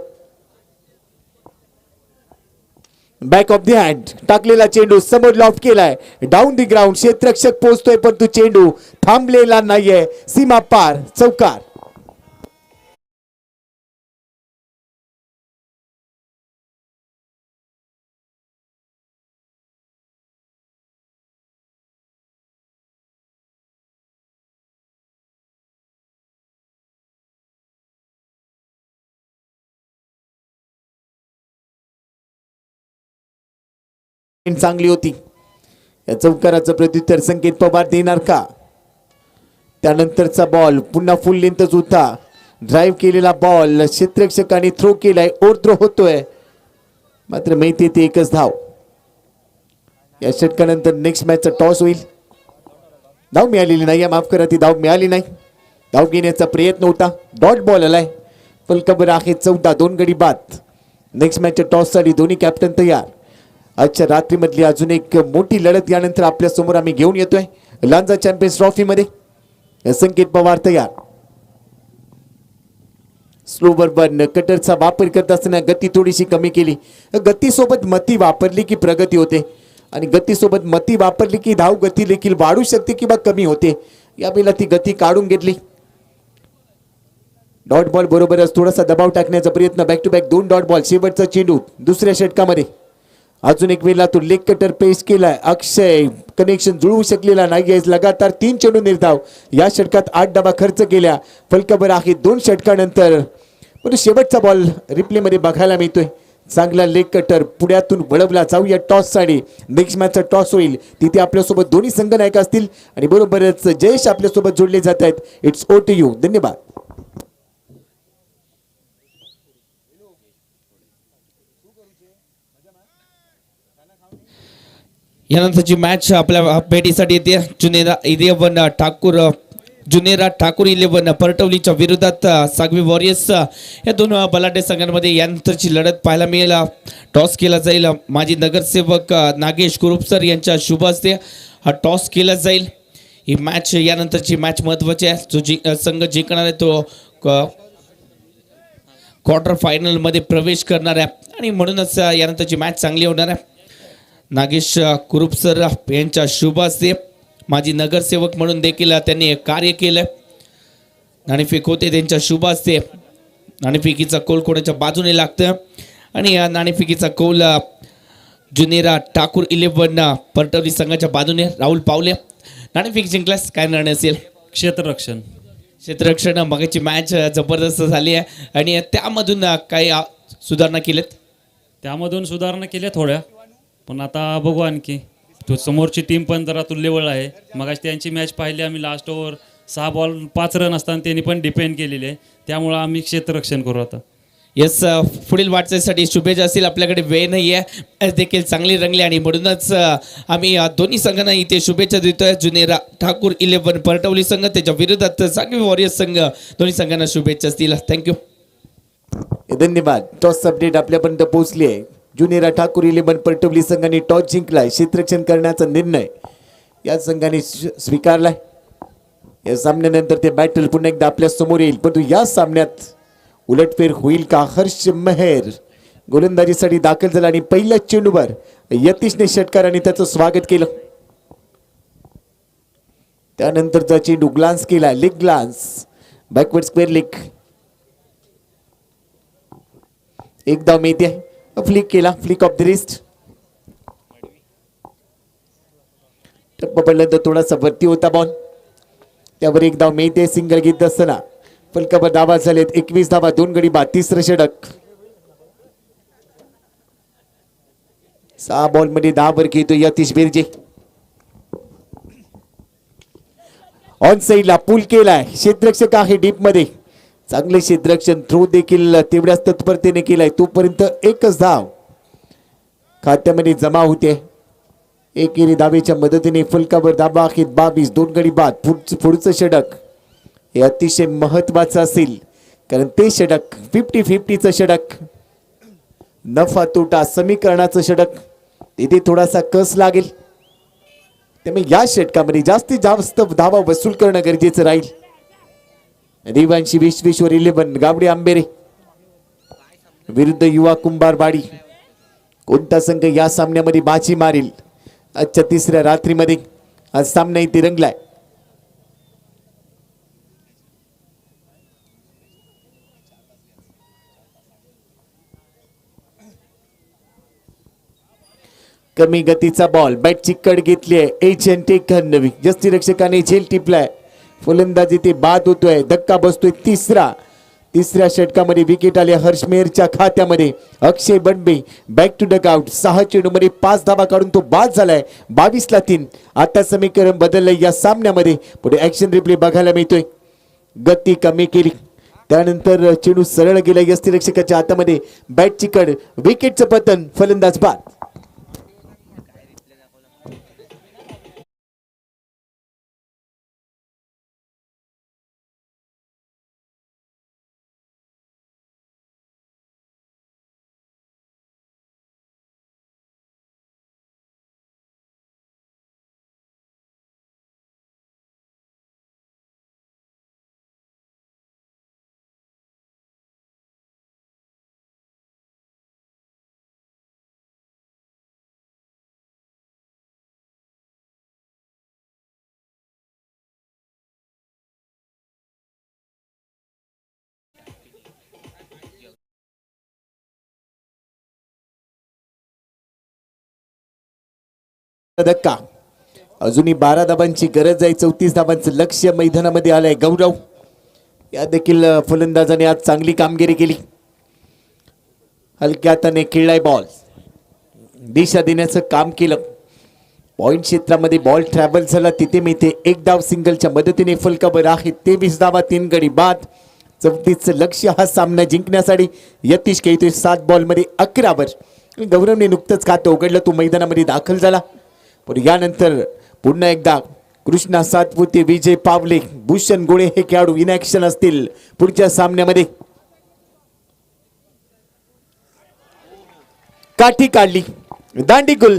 S3: बॅक ऑफ द हँड टाकलेला चेंडू समोर लॉफ केलाय, डाऊन दी ग्राउंड. क्षेत्ररक्षक पोहोचतोय पण तो चेंडू थांबलेला नाहीये, सीमा पार, चौकार. चांगली होती. या चौकाराचं प्रत्युत्तर संकेत पवार देणार का? त्यानंतरचा बॉल पुन्हा फुल लेंथच होता. ड्राईव्ह केलेला बॉल क्षेत्ररक्षकाने थ्रो केलाय, ओव्हर थ्रो होतोय, मात्र माहिती ते एकच धाव. या षटकानंतर नेक्स्ट मॅचचा टॉस होईल. धाव मिळालेली नाही, माफ करा, ती धाव मिळाली नाही. धाव घेण्याचा प्रयत्न होता, डॉट बॉल आलाय. फलकावर आहे 14, 2 गडी बाद. नेक्स्ट मॅचच्या टॉस साठी दोन्ही कॅप्टन तयार. आजच्या रात्रीमधली अजून एक मोठी लढत यानंतर आपल्या समोर आम्ही घेऊन येतोय. लांजा चॅम्पियन्स ट्रॉफी मध्ये संकेत पवार तयार. स्लोवर बर्न कटरचा वापर करत असताना गती थोडीशी कमी केली. गतीसोबत मती वापरली की प्रगती होते आणि गतीसोबत मती वापरली की धाव गती देखील वाढू शकते किंवा कमी होते. यावेळेला ती गती काढून घेतली. डॉट बॉल बरोबरच थोडासा दबाव टाकण्याचा प्रयत्न. Back to back 2 dot ball. शेवटचा चेंडू दुसऱ्या षटकामध्ये. अजून एक वेळेला तो लेग कटर पेश केलाय. अक्षय कनेक्शन जुळवू शकलेला नाही. लगातार 3 चेंडू निर्धाव. या षटकात 8 धावा खर्च केल्या. फलकावर आहे 2 षटकानंतर. पण शेवटचा बॉल रिप्ले मध्ये बघायला मिळतोय. चांगला लेग कटर पुढ्यातून वळवला. जाऊया टॉस साठी. नेक्स्ट मॅचचा टॉस होईल. तिथे आपल्यासोबत दोन्ही संघ नायक असतील आणि बरोबरच जयेश आपल्यासोबत जोडले जात आहेत. It's over to you. धन्यवाद.
S1: यानंतरची मॅच आपल्या भेटीसाठी येते. जुनेरा ठाकूर 11 परटवलीच्या विरोधात सागवी वॉरियर्स या दोन बलाढ्य संघांमध्ये यानंतरची लढत पाहायला मिळेल. टॉस केला जाईल. माजी नगरसेवक नागेश कुरुपसर यांच्या शुभ हस्ते हा टॉस केला जाईल. ही मॅच यानंतरची मॅच महत्त्वाची आहे. जो संघ जिंकणार आहे तो क्वार्टर फायनल मध्ये प्रवेश करणार आहे आणि म्हणूनच यानंतरची मॅच चांगली होणार आहे. नागेश कुरुपसर यांच्या शुभ हस्ते माजी नगरसेवक म्हणून देखील त्यांनी कार्य केलं. नाणेफेक होते त्यांच्या शुभ हस्ते. नाणेफेकीचा कौल कोणाच्या बाजूने लागतं आणि या नाणेफेकीचा कौल जुनेरा ठाकूर 11 परटवली संघाच्या बाजूने. राहुल पावले नाणेफेक जिंकल्यास काय निर्णय असेल?
S4: क्षेत्ररक्षण.
S1: क्षेत्ररक्षण. मगाची मॅच जबरदस्त झाली आहे आणि त्यामधून काही सुधारणा केल्यात.
S4: त्यामधून सुधारणा केल्या थोड्या, पण आता बघू आणखी. तो समोरची टीम पण जरा तुल्यबळ आहे. मग त्यांची मॅच पाहिली आम्ही, लास्ट ओव्हर 6 बॉल 5 रन असताना त्यांनी पण डिपेंड केलेले आहे. त्यामुळं आम्ही क्षेत्ररक्षण करू आता.
S1: येस, पुढील वाटचालीसाठी शुभेच्छा असतील. आपल्याकडे वेळ नाही आहे. मॅच देखील चांगली रंगली आणि म्हणूनच आम्ही दोन्ही संघांना इथे शुभेच्छा देतोय. जुनेरा ठाकूर 11 परटवली संघ, त्याच्या विरोधात सांगवी वॉरियर्स संघ. दोन्ही संघांना शुभेच्छा असतील. थँक्यू.
S3: धन्यवाद. टॉस अपडेट आपल्यापर्यंत पोहोचली आहे. जुनेरा ठाकूर 11 परटवली संघाने टॉस जिंकलाय. क्षेत्ररक्षण करण्याचा निर्णय या संघाने स्वीकारलाय. या सामन्यानंतर ते बॅटल पुन्हा एकदा आपल्या समोर येईल, परंतु या सामन्यात उलटफेर होईल का? हर्ष मेहर गोलंदाजीसाठी दाखल झाला आणि पहिल्या चेंडूवर यतीशने षटकाराने त्याचं स्वागत केलं. त्यानंतरचा चेंडू ग्लान्स केला, leg glance, backward square leg. एक धाव मिळते. फ्लिक केला, फ्लिक ऑफ द रिस्ट. टप्पा पडल्यानंतर थोडासा वरती होता बॉल, त्यावर एक धाव मिळते. सिंगल घेत असताना फलकावर धावा झालेत. 21 धावा, 2 गडी बाद, तिसरं षटक. 6 बॉल मध्ये 10 वर घेतो यतीश बिर्जे. ऑन साईडला पूल केलाय. क्षेत्ररक्षक आहे डीप मध्ये. चांगले क्षेत्ररक्षण, थ्रो देखील तेवढ्याच तत्परतेने केलाय. तोपर्यंत एकच धाव खात्यामध्ये जमा होते. एकेरी धावेच्या मदतीने फलकावर धावा आहेत 22, 2 गडी बाद. पुढचं षटक हे अतिशय महत्वाचं असेल, कारण ते षटक 50-50चं षटक, नफा तोटा समीकरणाचं षटक. तिथे थोडासा कस लागेल, त्यामुळे या षटकामध्ये जास्तीत जास्त धावा वसूल करणं गरजेचं राहील. देवांशी विश्वेश्वर 11 गावडे आंबेरे विरुद्ध युवा कुंभारवाडी. कोणता संघ या सामन्यामध्ये बाजी मारेल? आजच्या तिसऱ्या रात्रीमध्ये आज सामना इथे रंगलाय. कमी गतीचा बॉल, बॅटची कड घेतली आहे. एजंट एक नवी यष्टीरक्षकाने झेल टिपलाय. फलंदाजी ते बाद होतोय, धक्का बसतोय. तिसऱ्या षटकामध्ये विकेट आले हर्ष मेहरच्या खात्यामध्ये. अक्षय बनबे बॅक टू डक आउट. 6 चेंडूमध्ये 5 धावा काढून तो बाद झालाय. 22 ला 3. आता समीकरण बदललंय या सामन्यामध्ये. पुढे ऍक्शन रिप्ले बघायला मिळतोय. गती कमी केली, त्यानंतर चेंडू सरळ गेला यष्टीरक्षकाच्या हातामध्ये. बॅटची कड, विकेटचं पतन, फलंदाज बाद. धक्का. अजूनही 12 धावांची गरज आहे. 34 धावांचं लक्ष्य मैदानामध्ये आलंय. गौरव या देखील फलंदाजाने आज चांगली कामगिरी केली. हलक्या हाताने खेळलाय बॉल, दिशा देण्याचं काम केलं. पॉइंट क्षेत्रामध्ये बॉल ट्रॅव्हल झाला, तिथे मिळते एक धाव. सिंगलच्या मदतीने फलकावर आहे 23 धावा, 3 गडी बाद. 34चं लक्ष्य हा सामना जिंकण्यासाठी. यतीश खेळतोय 7 बॉल मध्ये 11 वर. गौरवने नुकतंच खातं उघडलं, तो मैदानामध्ये दाखल झाला. पण यानंतर पुन्हा एकदा कृष्णा सातपुते, विजय पावले, भूषण गोळे हे खेळाडू इन ऍक्शन असतील पुढच्या सामन्यामध्ये. काठी काढली, दांडीकुल,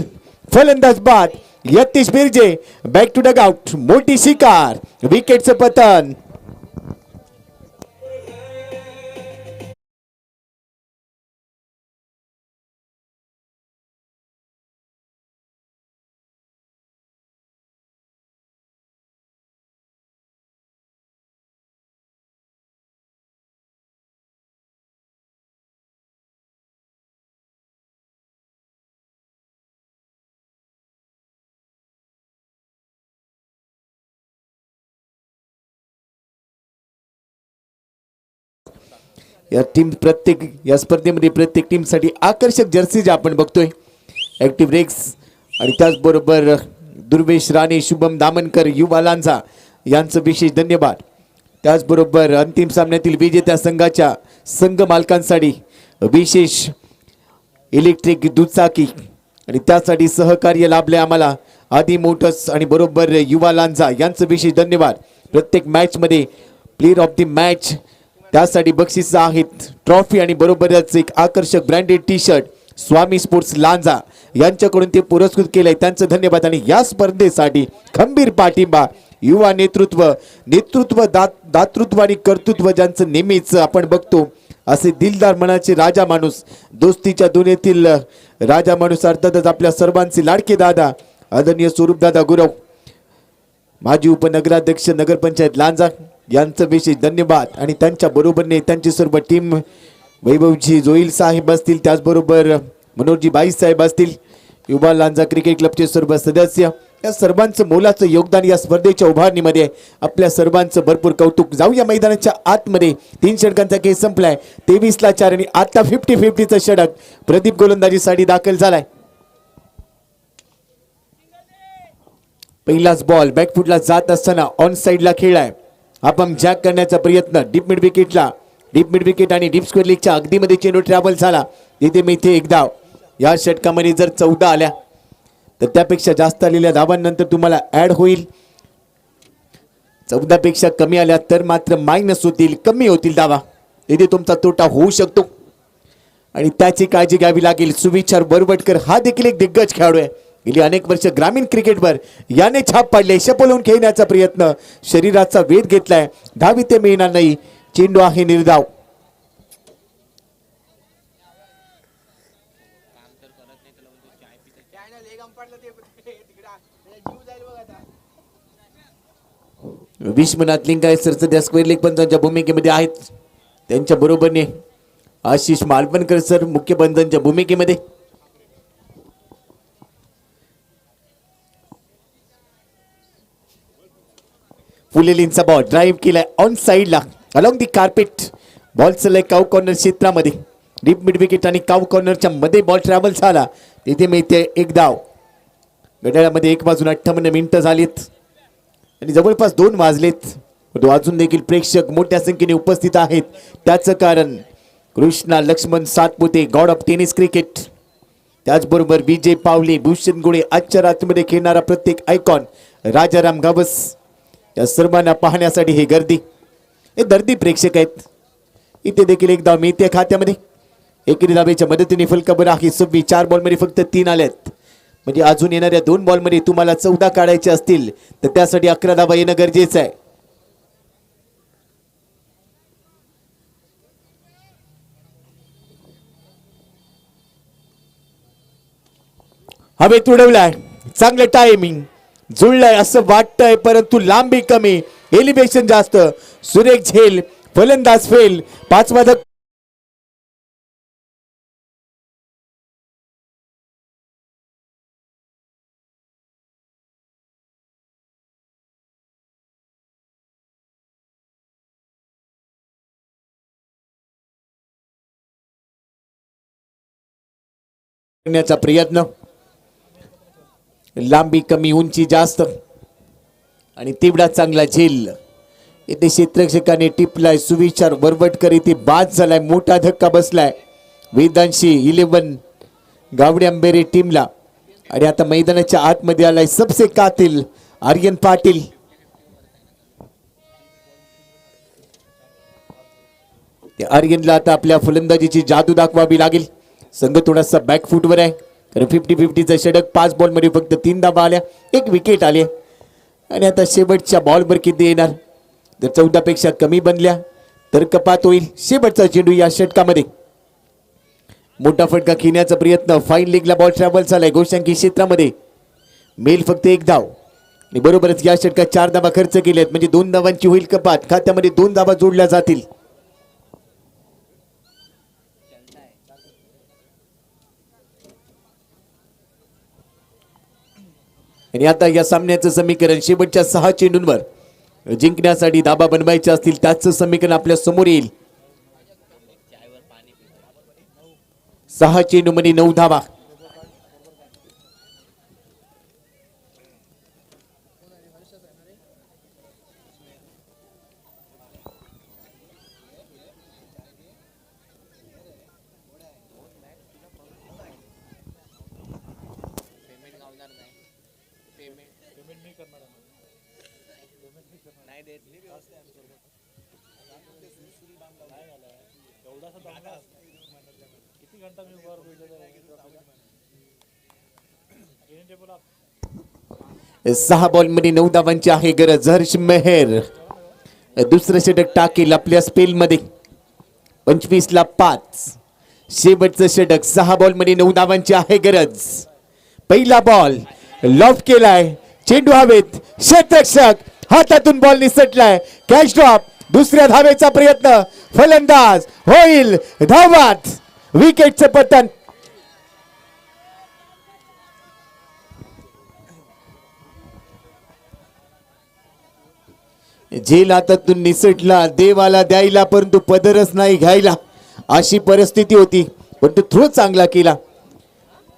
S3: फलंदाज बाद. Yatish Birje back to dugout. मोठी शिकार, विकेटचं पतन. या स्पर्धेमध्ये प्रत्येक टीमसाठी आकर्षक जर्सी जे आपण बघतोय ॲक्टिव्ह रेक्स आणि त्याचबरोबर दुर्वेश राणे, शुभम दामनकर, युवा लांजा यांचं विशेष धन्यवाद. त्याचबरोबर अंतिम सामन्यातील विजेत्या संघाच्या संघ मालकांसाठी विशेष इलेक्ट्रिक दुचाकी आणि त्यासाठी सहकार्य लाभले आम्हाला आदी मोटर्स आणि बरोबर युवा लांजा यांचं विशेष धन्यवाद. प्रत्येक मॅचमध्ये प्लेअर ऑफ द मॅच त्यासाठी बक्षीस आहेत, ट्रॉफी आणि बरोबरच एक आकर्षक ब्रँडेड टी शर्ट स्वामी स्पोर्ट्स लांजा यांच्याकडून ते पुरस्कृत केलंय, त्यांचं धन्यवाद. आणि या स्पर्धेसाठी खंबीर पाठिंबा युवा नेतृत्व दातृत्व आणि कर्तृत्व ज्यांचं नेहमीच आपण बघतो असे दिलदार मनाचे राजा माणूस, दोस्तीच्या दुनियेतील राजा माणूस अर्थातच आपल्या सर्वांचे लाडके दादा आदरणीय स्वरूपदादा गुरव, माजी उपनगराध्यक्ष नगरपंचायत लांजा यांचं विशेष धन्यवाद. आणि त्यांच्या बरोबरने त्यांची सर्व टीम वैभवजी जोईल साहेब असतील, त्याचबरोबर मनोहरजी बाई साहेब असतील, युवा लांजा क्रिकेट क्लबचे सर्व सदस्य, या सर्वांचं मोलाचं योगदान या स्पर्धेच्या उभारणीमध्ये. आपल्या सर्वांचं भरपूर कौतुक. जाऊया मैदानाच्या आतमध्ये. 3 षटकांचा खेळ संपलाय. 23ला 4 आणि आता 50-50चं षटक प्रदीप गोलंदाजीसाठी दाखल झालाय. पहिलाच बॉल बॅकफुटला जात असताना ऑन साइडला खेळलाय. आपण जॅक करण्याचा प्रयत्न डीप मिड विकेट आणि डीप स्क्वेअर लीगच्या अगदीमध्ये चेंडू ट्रॅव्हल झाला. तिथे मिथे एक धाव. या षटकामध्ये जर 14 आल्या तर त्यापेक्षा जास्त आलेल्या धावांनंतर तुम्हाला ऍड होईल. 14 पेक्षा कमी आल्या तर मात्र मायनस होतील, कमी होतील धावा. तिथे तुमचा तोटा होऊ शकतो आणि त्याची काळजी घ्यावी लागेल. सुविचार बरवटकर हा देखील एक दिग्गज खेळाडू आहे. गेली अनेक वर्ष ग्रामीण क्रिकेटवर याने छाप पाडले. शपलून खेळण्याचा प्रयत्न, शरीराचा वेध घेतलाय. धाव इथे मिळणार नाही. चेंडू आहे निर्धाव. विश्वनाथ लिंगायत सर सध्या स्क्वेअर लेग पंचांच्या भूमिकेमध्ये आहेत. त्यांच्या बरोबरने आशिष मालवणकर सर मुख्य पंचांच्या भूमिकेमध्ये. फुलेलींचा बॉल ड्राईव्ह केलाय ऑन साइडला अलॉंग दी कार्पेट. बॉल चलाय काव कॉर्नर क्षेत्रामध्ये. डीप मिड विकेट आणि काव कॉर्नरच्या मध्ये बॉल ट्रॅव्हल झाला. तिथे मिळते एक धाव. घड्याळामध्ये 1:58 मिनिटं झालीत आणि जवळपास 2 वाजलेत. अजून देखील प्रेक्षक मोठ्या संख्येने उपस्थित आहेत. त्याचं कारण Krishna Laxman Satpute god of tennis cricket, त्याचबरोबर विजय पावले, भूषण गुळे, आजच्या रात्रीमध्ये खेळणारा प्रत्येक आयकॉन राजाराम गावस, या सर्वांना पाहण्यासाठी ही गर्दी, हे दर्दी प्रेक्षक आहेत. इथे देखील एक धाव मिळते खात्यामध्ये. एकेरी धावेच्या मदतीने फलकाबर आहे 26. 4 बॉलमध्ये फक्त 3 आल्यात. म्हणजे अजून येणाऱ्या 2 बॉलमध्ये तुम्हाला 14 काढायचे असतील तर त्यासाठी 11 धावा येणं गरजेचं आहे. हवेत उडवलाय. चांगलं टायमिंग जुळलाय असं वाटतंय, परंतु लांबी कमी, एलिव्हेशन जास्त. सुरेख झेल, फलंदाज फेल. 5वा धक्का करण्याचा प्रयत्न. लांबी कमी, उंची जास्त आणि तेवढा चांगला झेल. इथे क्षेत्ररक्षकाने टिपलाय. सुविचार वरवटकर इथे बाद झालाय. मोठा धक्का बसलाय वेदांशी 11 गावडे आंबेरे टीमला. आणि आता मैदानाच्या आतमध्ये आलाय सबसे कातिल आर्यन पाटील. आर्यनला आता आपल्या फलंदाजीची जादू दाखवावी लागेल. संघ थोडासा बॅकफुटवर आहे कारण 50-50चं षटक. 5 बॉलमध्ये फक्त 3 धावा आल्या, 1 विकेट आली आणि आता शेवटच्या बॉलवर किती येणार. जर 14 पेक्षा कमी बनल्या तर कपात होईल. शेवटचा चेंडू या षटकामध्ये. मोठा फटका खेळण्याचा प्रयत्न. फाईन लेगला बॉल ट्रॅव्हल झालाय गोशांकी क्षेत्रामध्ये. मेल फक्त 1 धाव आणि बरोबरच या षटकात 4 धावा खर्च केल्यात म्हणजे 2 धावांची होईल कपात. खात्यामध्ये 2 धावा जोडल्या जातील. आणि आता या सामन्याचं समीकरण शेवटच्या 6 चेंडूंवर जिंकण्यासाठी धाबा बनवायचे असतील त्याचं समीकरण आपल्या समोर येईल. 6 चेंडूमध्ये 9 धावा. सहा बॉल मध्ये 9 धावांची आहे गरज. हर्ष मेहर दुसरं षटक टाकेल आपल्या स्पेल मध्ये. 25 ला 5. शेवटचं षटक. 6 बॉल मध्ये 9 धावांची आहे गरज. पहिला बॉल लॉफ केलाय, चेंडू हवेत, क्षेत्ररक्षक हातातून बॉल निसटलाय, कॅच ड्रॉप. दुसऱ्या धावेचा प्रयत्न, फलंदाज होईल धावात. विकेटचं पतन. झेल हातातून निसटला, देवाला द्यायला परंतु पदरच नाही घ्यायला, अशी परिस्थिती होती. पण तो थ्रो चांगला केला,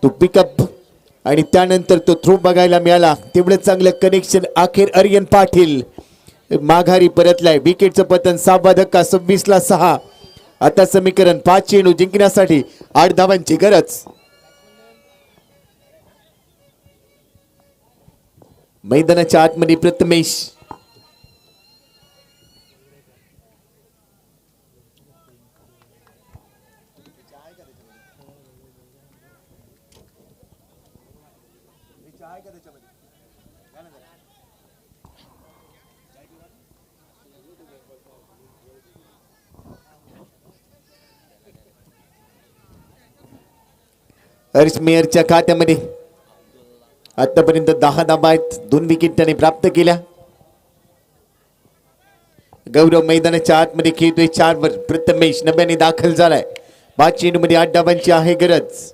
S3: तो पिकअप आणि त्यानंतर तो थ्रो बघायला मिळाला. तेवढं चांगलं कनेक्शन. अखेर आर्यन पाटील माघारी परतलाय. विकेटचं पतन. 6वा धक्का. 26 ला 6. आता समीकरण 5 चेंडू जिंकण्यासाठी 8 धावांची गरज. मैदानाच्या आतमध्ये प्रथमेश. हर्ष मेहरच्या खात्यामध्ये आतापर्यंत 10 धावा आहेत. 2 विकेट त्याने प्राप्त केल्या. गौरव मैदानाच्या आतमध्ये खेळतोय. 4 वर प्रथमेश नव्याने दाखल झालाय. 5 चेंडूमध्ये 8 धावांची आहे गरज.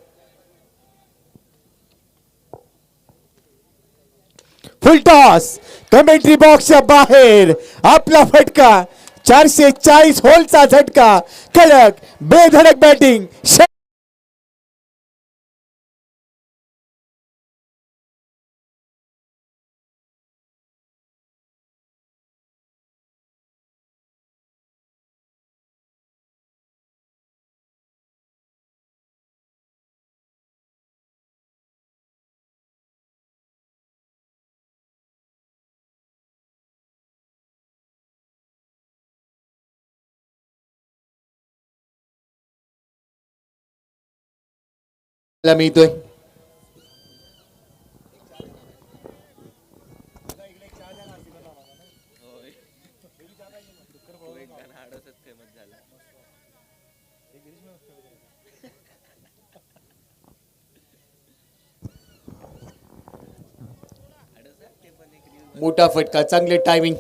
S3: फुल टॉस. कमेंट्री बॉक्सच्या बाहेर आपला फटका. 440 होलचा झटका. कडक बेधडक बॅटिंग. मिळतोय. मोठा फटका. चांगले टायमिंग.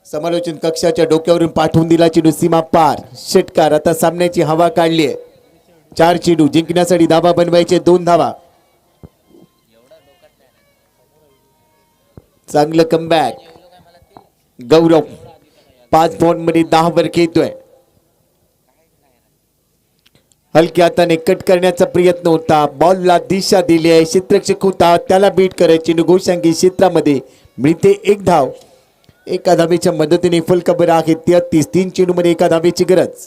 S3: समालोचन कक्षाच्या डोक्यावरून पाठवून दिला चेंडू सीमा पार. षटकार. आता सामन्याची हवा काढली आहे. 4 चेंडू जिंकण्यासाठी धावा बनवायचे. 2 धावा. चांगलं कमबॅक. गौरव 5 बॉल मध्ये 10 वर खेळतोय. हलक्या हाताने कट करण्याचा प्रयत्न होता. बॉलला दिशा दिली आहे. क्षेत्ररक्षक होता, त्याला बीट करायची. घोषांकी क्षेत्रामध्ये मिळते 1 धाव. एका धावेच्या मदतीने फलकबर आहे 33. 3 चेंडू मध्ये 1 धावेची गरज.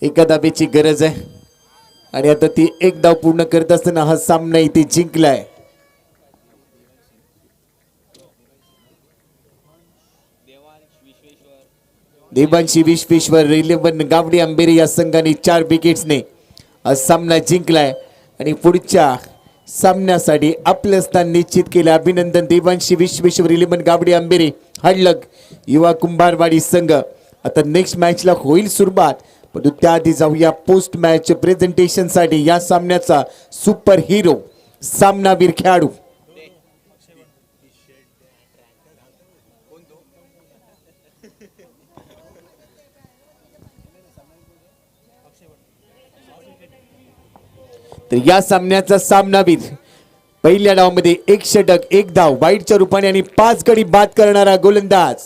S3: एका धावेची गरज आहे आणि आता ती 1 धाव पूर्ण करत असताना हा सामना इथे जिंकलाय. देवांशी विश्वेश्वर 11 गावडे आंबेरे या संघाने 4 विकेट्सने हा सामना जिंकलाय आणि पुढच्या सामन्यासाठी आपलं स्थान निश्चित केलं. अभिनंदन देवांशी विश्वेश्वर 11 गावडे आंबेरे हडलग युवा कुंभारवाडी संघ. आता नेक्स्ट मॅचला होईल सुरुवात, परंतु त्याआधी जाऊया पोस्ट मॅच प्रेझेंटेशन साठी. या सामन्याचा सुपर हिरो सामनावीर खेळाडू तर या सामन्याचा सामनावीर पहिल्या डावामध्ये 1 षटक 1 धाव वाईटच्या रूपाने आणि 5 गडी बाद करणारा गोलंदाज